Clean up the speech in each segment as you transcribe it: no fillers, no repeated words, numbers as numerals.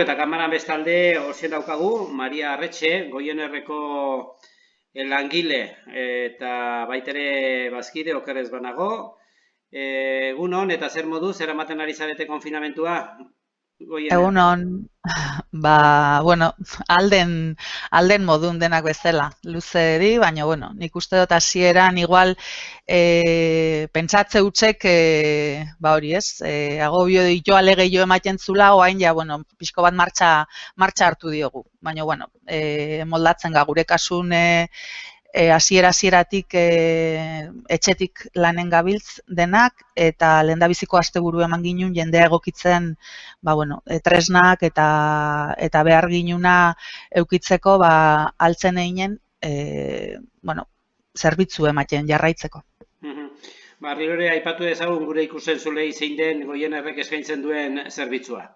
Bueno, eta kamaran bestalde horzen daukagu, Maria Arretxe, Goienerreko langile eta baitere bazkide, okerrez banago. Egunon, eta zer modu, zer ematen ari zarete konfinamentua, Goiener? Egunon, bueno, alden modun denak bezala, luzeri, baina, bueno, nik uste dut hasieran igual pentsatze hutsek, hori ez, agobio jo alege jo ematen zula, oain ja, bueno, pixko bat martxa hartu diogu. Baina, bueno, moldatzen ga gure kasun hasieratik etxetik lanen gabiltz denak, eta lehendabiziko asteburu eman ginun jendea egokitzen tresnak eta behar ginuna eukitzeko altzen einen zerbitzu ematen jarraitzeko. Berriro ere aipatu dezagun gure ikusentzulei zein den Goienerrek eskaintzen duen zerbitzua.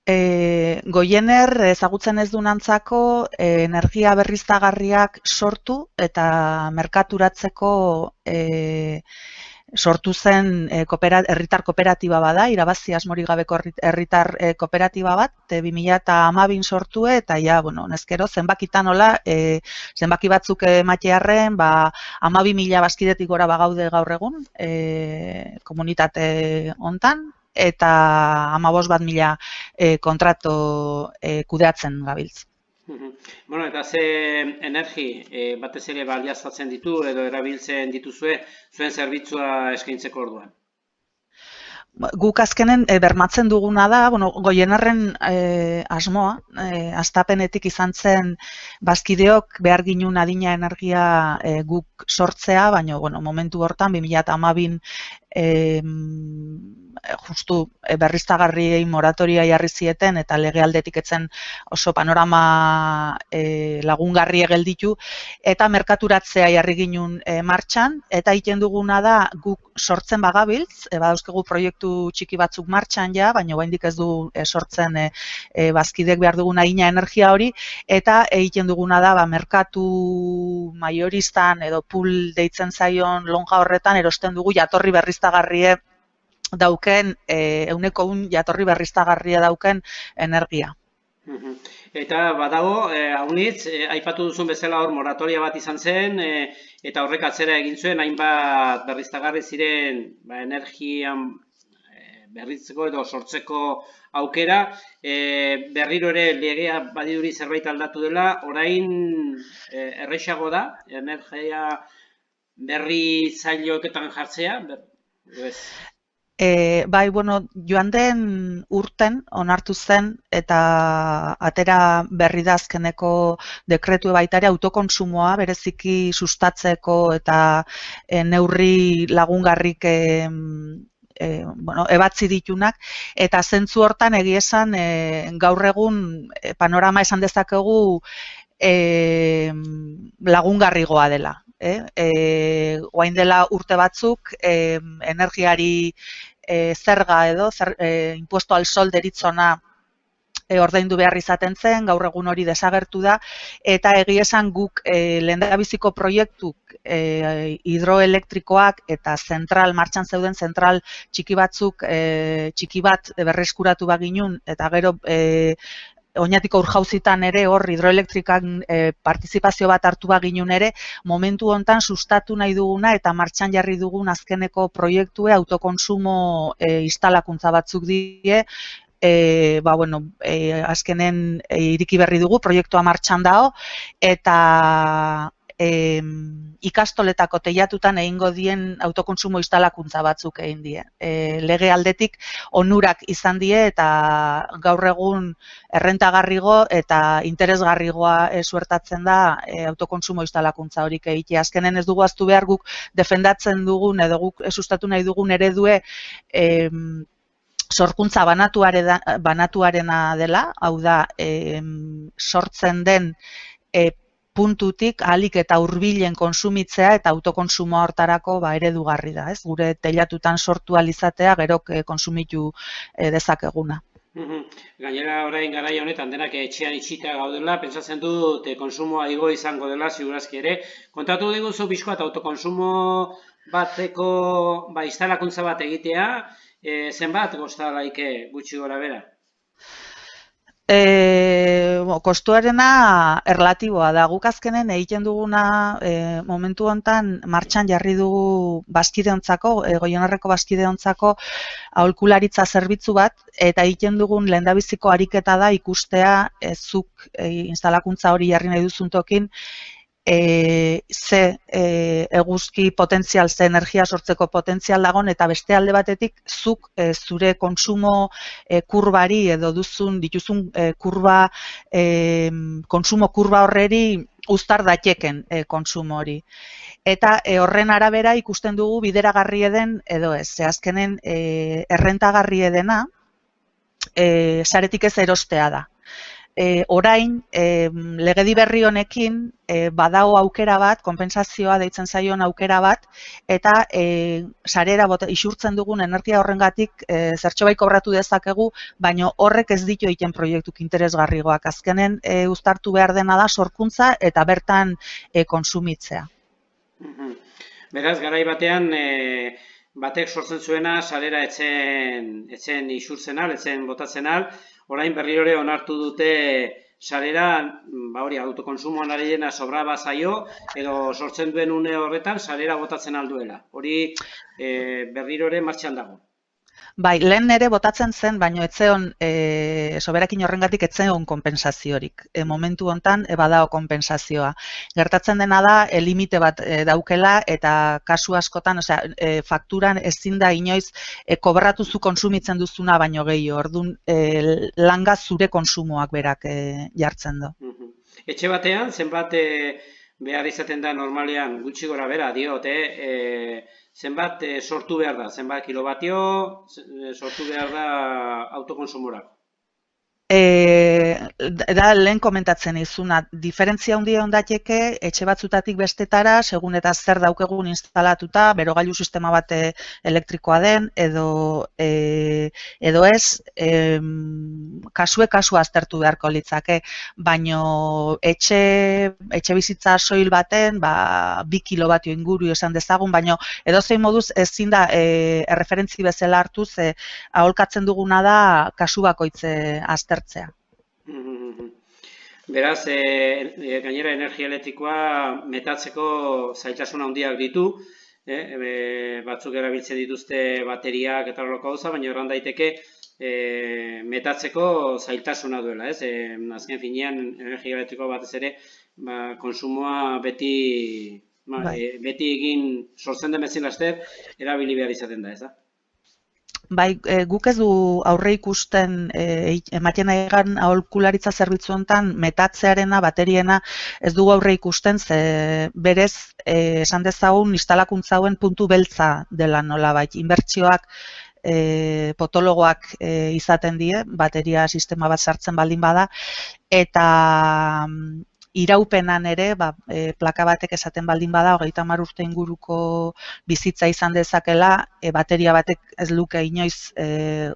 Goiener ezagutzen ez dunantzako energia berriztagarriak sortu eta merkaturatzeko sortu zen herritar kooperatiba bada, irabazi asmorik gabeko herritar kooperatiba bat, 2012 sortue, eta ja, bueno, nezkero, zenbakitan hola, zenbaki batzuk ematearren, 12.000 bazkidetik gora bagaude gaur egun, komunitate hontan, eta 15.000 kontratu kudeatzen gabiltz. Bueno, eta ze energi batez ere baliazatzen ditu edo erabiltzen dituzue zuen zerbitzua eskaintzeko orduan? Guk azkenen bermatzen duguna da, Goienerren asmoa, hastapenetik izan zen bazkideok behar ginun adina energia guk sortzea, baina momentu hortan 2012 justu berriztagarriei moratoria jarri zieten eta legealdetik etzen oso panorama lagungarri gelditu, eta merkaturatzea jarri ginun martxan, eta egiten duguna da guk sortzen bagabiltz, badauzkegu proiektu txiki batzuk martxan ja, baina oraindik ez du sortzen bazkidek behar duguna ina energia hori, eta egiten duguna da merkatu maioristan edo pool deitzen zaion lonja horretan erosten dugu jatorri berriztagarrie dauken, 100% jatorri berriztagarria dauken energia. Eta badago, haunitz, aipatu duzun bezala hor moratoria bat izan zen, eta horrek atzera egin zuen, hainbat berriztagarri ziren energian berritzeko edo sortzeko aukera, berriro ere legea badiduri zerbait aldatu dela, orain errexago da, energia berri zailoketan jartzea, joan den urten onartu zen eta atera berri da azkeneko dekretu baitare autokontsumoa bereziki sustatzeko eta neurri lagungarrik ebatzi ditunak, eta zentzu hortan egia esan gaur egun panorama esan dezakegu lagungarrigoa dela. Orain dela urte batzuk energiari zerga edo impuesto al sol deritzona ordaindu behar izaten zen, gaur egun hori desagertu da, eta egia esan guk lehendabiziko proiektuk hidroelektrikoak eta martxan zeuden zentral txiki batzuk, txiki bat berreskuratu baginun, eta gero Oñatiko urjauzitan ere hor hidroelektrikan partizipazio bat hartu baginun ere, momentu hontan sustatu nahi duguna eta martxan jarri dugun azkeneko proiektue autokonsumo instalakuntza batzuk die, azkenen iriki berri dugu, proiektua martxan dago, eta ikastoletako teilatutan egingo dien autokonsumo instalakuntza batzuk egin die. Lege aldetik onurak izan die eta gaur egun errentagarrigo eta interesgarrigoa suertatzen da autokonsumo instalakuntza horik egitea. Azkenen ez dugu ahaztu behar guk defendatzen dugun edo guk sustatu nahi dugun eredue sorkuntza banatuarena dela, hau da, sortzen den puntutik ahalik eta hurbilen konsumitzea eta autokonsumoa hortarako eredugarri da, ez? Gure teilatutan sortu ahal izatea gero konsumitu dezakeguna. Gainera orain garaia honetan denak etxean itxita gaudela, pentsatzen dut konsumoa igo izango dela segurazki ere. Kontatu diguzu pixko eta autokonsumo bateko instalakuntza bat egitea, zenbat kosta laike gutxi gora bera? Kostuarena erlatiboa da. Guk azkenen egiten duguna momentu honetan martxan jarri dugu bazkideontzako, Goierriko bazkideontzako aholkularitza zerbitzu bat, eta egiten dugun lehendabiziko ariketa da ikustea zuk instalakuntza hori jarri nahi duzun tokin ze eguzki potentzial, ze energia sortzeko potentzial dagon, eta beste alde batetik zuk zure kontsumo kurbari edo dituzun kurba, kontsumo kurba horreri uztar daiteken kontsumo hori. Eta horren arabera ikusten dugu bideragarri den edo ez. Ze azkenen errentagarri dena saretik ez erostea da. Orain, legedi berri honekin badago aukera bat, konpentsazioa deitzen zaion aukera bat, eta sarera isurtzen dugun energia horrengatik zertxobait kobratu dezakegu, baina horrek ez ditu egiten proiektuk interesgarrigoak. Azkenen uztartu behar dena da sorkuntza eta bertan konsumitzea. Beraz, garai batean, batek sortzen zuena sarera etzen isurtzen al, etzen botatzen al, orain berriro onartu dute sarera, hori autokonsumoan ariena sobra bazaio, edo sortzen duen une horretan sarera botatzen alduela. Hori berriro martxan dago. Bai, lehen ere botatzen zen, baina etzeon soberakin horrengatik etzeon konpensaziorik. Momentu hontan badago konpensazioa. Gertatzen dena da limite bat daukela eta kasu askotan, fakturan ezin da inoiz kobratu zu konsumitzen duzuna baino gehiago. Orduan langa zure konsumoak berak jartzen du. Etxe batean zenbat behar izaten da normalean gutxi gora bera diote, zenbat sortu behar da, zenbat kilobatio sortu behar da autokonsumorako? Da lehen komentatzen izuna, diferentzia handia ondateke etxe batzutatik bestetara, segun eta zer daukegun instalatuta, berogailu sistema bat elektrikoa den, edo ez, kasua aztertu beharko litzake, baino etxe bizitza soil baten, 2 kilobatio inguru esan dezagun, baino edozein moduz ezin da erreferentzi bezala hartuz, aholkatzen duguna da kasu bakoitze aztertzea. Beraz, gainera energia elektrikoa metatzeko zailtasun handiak ditu, batzuk erabiltzen dituzte bateriak eta horrelako gauza, baina erran daiteke metatzeko zailtasuna duela, ez? Azken finean energia elektrikoa batez ere konsumoa beti egin sortzen den bezin laster erabili behar izaten da, ez da? Bai, guk ez du aurre ikusten ematen egan aholkularitza zerbitzu honetan metatzearena, bateriena ez dugu aurre ikusten, ze berez esan dezagun instalakuntza hauen puntu beltza dela nolabait. Inbertsioak potologoak izaten die, bateria sistema bat sartzen baldin bada, eta iraupenan ere, plaka batek esaten baldin bada, 30 urte inguruko bizitza izan dezakela, bateria batek ez luke inoiz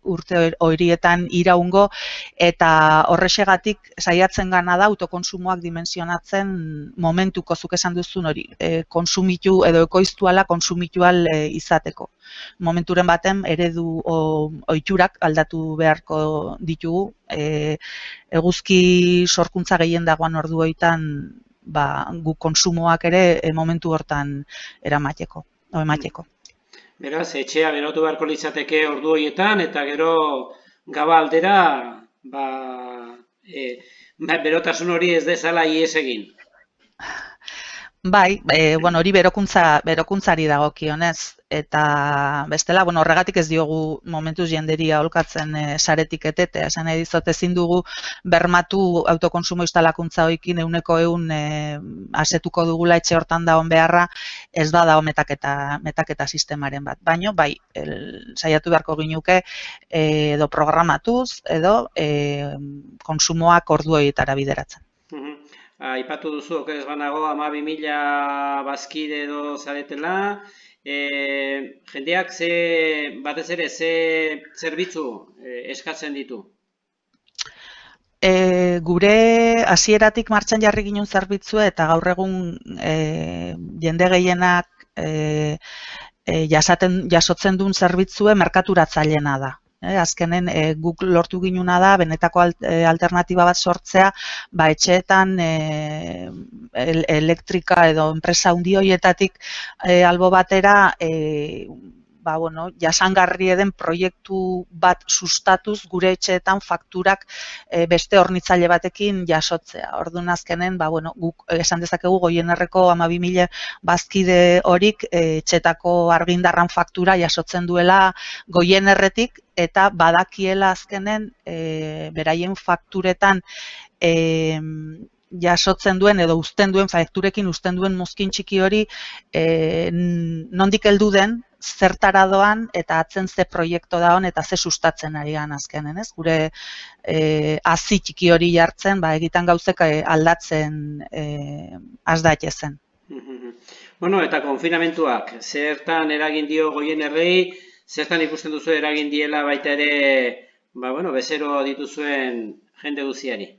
urte horietan iraungo, eta horrexegatik saiatzen gana da autokonsumoak dimensionatzen momentuko zuk esan duzun hori, konsumitu edo ekoiztuala konsumitual izateko. Momenturen baten eredu ohiturak aldatu beharko ditugu, eguzki sorkuntza gehien dagoan ordu hoitan gu konsumoak ere momentu hortan eramateko. Beraz, etxea berotu beharko litzateke ordu horietan, eta gero gaba aldera berotasun hori ez dezala ihes egin. Bai, hori berokuntzari dagokionez, eta bestela, horregatik ez diogu momentuz jenderi aholkatzen saretik etete, esan nahi dizut ezin dugu bermatu autokonsumo instalakuntza hoikin 100% asetuko dugula etxe hortan dagoen beharra, ez badago metaketa sistemaren bat. Baina, bai, saiatu beharko ginuke edo programatuz, edo konsumoak ordu horietara bideratzen. Aipatu duzu, okerez banago, 12.000 bazkide edo zaretela, jendeak batez ere ze zerbitzu eskatzen ditu? Gure hasieratik martxan jarri ginen zerbitzu eta gaur egun jende gehienak jasotzen duen zerbitzue merkaturatzaileena da. Azkenen guk lortu ginuna da, benetako alternatiba bat sortzea, etxeetan elektrika edo enpresa handi horietatik albo batera jasangarri den proiektu bat sustatuz gure etxeetan fakturak beste hornitzaile batekin jasotzea. Orduan azkenen, guk esan dezakegu Goienerreko 12.000 bazkide horik etxetako argindarran faktura jasotzen duela Goienerretik eta badakiela azkenen beraien fakturetan jasotzen duen edo uzten duen, fakturekin uzten duen mozkin txiki hori nondik heldu den, zertara doan eta atzen ze proiektu dagoen eta ze sustatzen ari gan azkenen, ez? Gure hazi txiki hori jartzen, egiten gauzek aldatzen has daitezen. Bueno, eta konfinamentuak, zertan eragin dio Goienerrei, zertan ikusten duzu eragin diela baita ere, bezero dituzuen jende guztiari?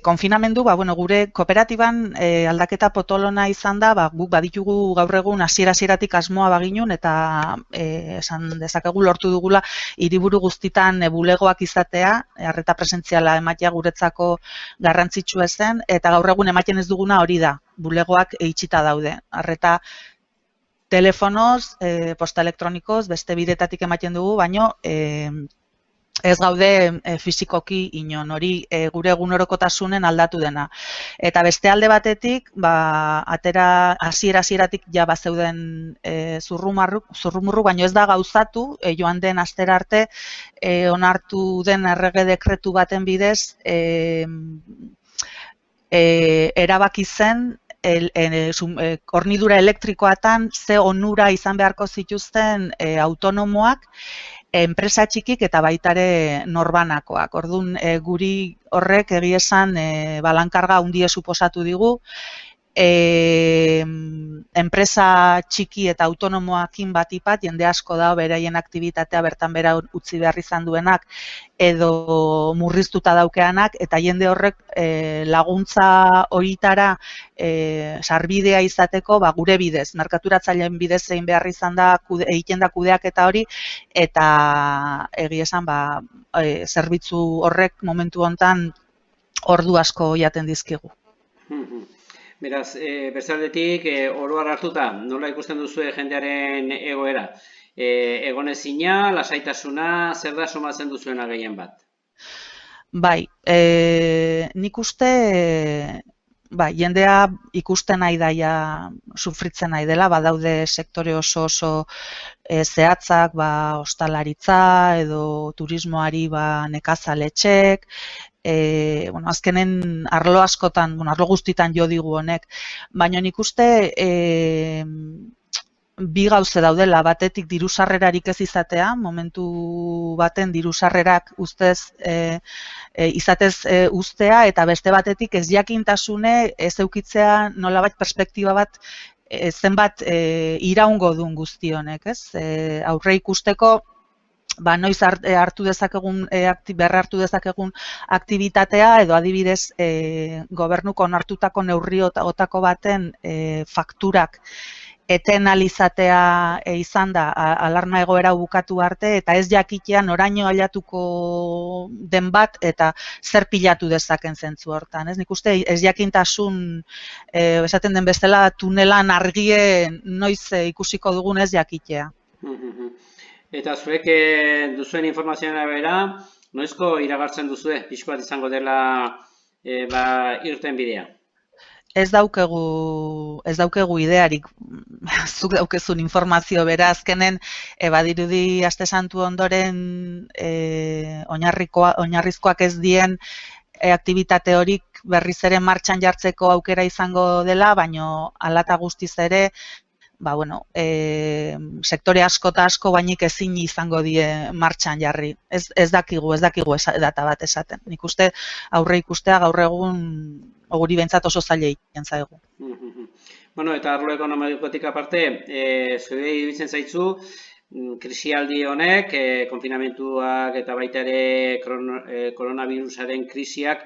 Konfinamendu, gure kooperatiban aldaketa potolona izan da, guk baditugu gaur egun hasieratik asmoa baginun eta esan dezakegu lortu dugula hiriburu guztitan bulegoak izatea, arreta presentziala ematea guretzako garrantzitsua zen, eta gaur egun ematen ez duguna hori da, bulegoak itxita daude. Arreta telefonoz, posta elektronikoz, beste bidetatik ematen dugu, baino ez gaude fisikoki inon, hori gure egunerokotasunen aldatu dena. Eta beste alde batetik, atera hasieratik ja bazeuden zurrumurru, baino ez da gauzatu, joan den astera arte, onartu den errege dekretu baten bidez, erabaki zen, hornidura elektrikoatan ze onura izan beharko zituzten autonomoak, enpresa txikik eta baitare norbanakoak. Orduan, guri horrek egia esan balankarga handia suposatu digu, enpresa txiki eta autonomoakin batipat, jende asko da beraien aktibitatea bertan bera utzi behar izan duenak edo murriztuta daukeanak, eta jende horrek laguntza horietara sarbidea izateko gure bidez, merkaturatzaileen bidez egin behar izan da, egiten da kudeaketa hori, eta egia esan zerbitzu horrek momentu honetan ordu asko jaten dizkigu. Beraz, bestaldetik, oroar hartuta, nola ikusten duzue jendearen egoera? Egonezina, lasaitasuna, zer da somatzen duzuena gehien bat? Nik uste, jendea ikusten nahi daia, sufritzen nahi dela, badaude sektore oso zehatzak, ostalaritza edo turismoari nekazaletxek, azkenen arlo askotan, arlo guztitan jo digu honek, baina nik uste bi gauze daudela, batetik dirusarrerarik ez izatea, momentu baten dirusarrerak izatez uztea, eta beste batetik ez jakintasune ez eukitzea nolabait perspektiba bat zenbat iraungo duen guzti honek, ez? Aurre ikusteko, noiz hartu dezakegun aktibitatea edo adibidez gobernuko onartutako neurriotako baten fakturak eten alizatea izan da alarma egoera bukatu arte eta ez jakitea noraino ailatuko den bat eta zer pilatu dezaken zentzu hortan. Nik uste ez jakintasun, esaten den bezala, tunelan argie noiz ikusiko dugun ez jakitea. Eta zuek duzuen informazioen arabera, noizko iragartzen duzue, pixko bat izango dela irten bidea? Ez daukegu idearik, zuk daukezun informazio bera azkenen, badirudi aste santu ondoren oinarrizkoak ez dien aktibitate horik berriz ere martxan jartzeko aukera izango dela, baino hala eta guztiz ere, sektore asko eta asko bainik ezin izango die martxan jarri. Ez dakigu data bat esaten. Nik uste aurre ikustea gaur egun guri behintzat oso zaila egiten zaigu. Eta arlo ekonomikotik aparte, zure iruditzen zaitzu, krisialdi honek, konfinamentuak eta baita ere koronavirusaren krisiak,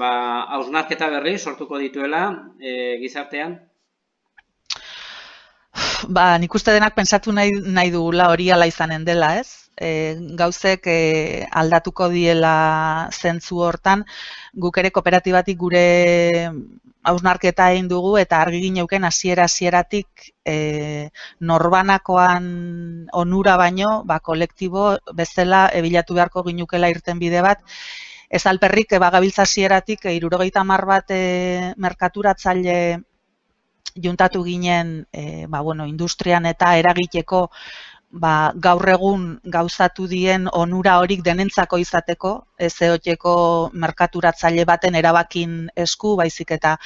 hausnarketa berri sortuko dituela gizartean? Ba, nik uste denak pentsatu nahi dugula hori ala izanen dela, ez? Gauzek aldatuko diela zentzu hortan, guk ere kooperatibatik gure hausnarketa egin dugu eta argi gineuken hasieratik norbanakoan onura baino, ba, kolektibo bezala bilatu beharko ginukela irten bide bat. Ez alperrik, bagabiltza hasieratik 70 bat merkaturatzaile juntatu ginen industrian eta eragiteko gaur egun gauzatu dien onura horik denentzako izateko, ez eoteko merkaturatzaile baten erabakin esku, baizik eta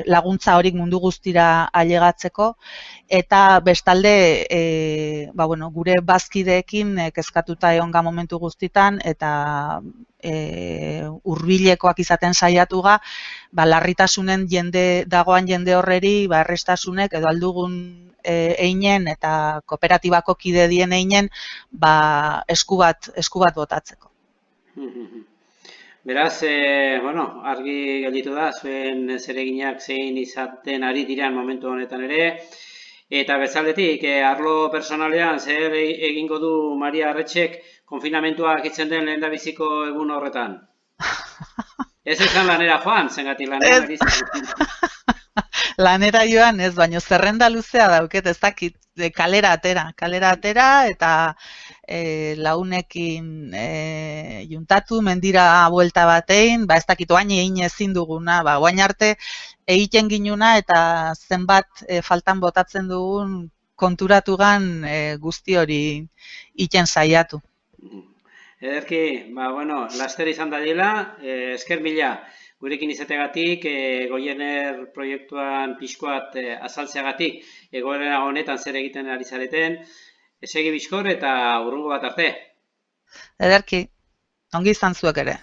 laguntza horik mundu guztira ailegatzeko, eta bestalde gure bazkideekin kezkatuta egonga momentu guztitan, eta hurbilekoak izaten saiatuga, larritasunen dagoan jende horreri errestasunek edo aldugun einen eta kooperatibako kide dien einen esku bat botatzeko. Beraz, argi gelditu da, zuen zereginak zein izaten ari diren momentu honetan ere, eta bezaldetik, arlo personalean zer egingo du Maria Arretxek konfinamentua akitzen den lehendabiziko egun horretan? Ez esan lanera joan, zengatik lanera ari zen. Lanera joan ez, baina zerrenda luzea dauket, ez dakit, kalera atera eta launekin juntatu, mendira buelta batein, ez dakit, oain egin ezin duguna, oain arte egiten ginuna eta zenbat faltan botatzen dugun konturatugan guzti hori iten saiatu. Ederki, laster izan dela, esker mila. Gurekin izateagatik, Goiener proiektuan pixkoat azaltzeagatik, egoera honetan zer egiten ari zareten, segi bizkor eta hurrengo bat arte. Ederki, ongi izan zuek ere.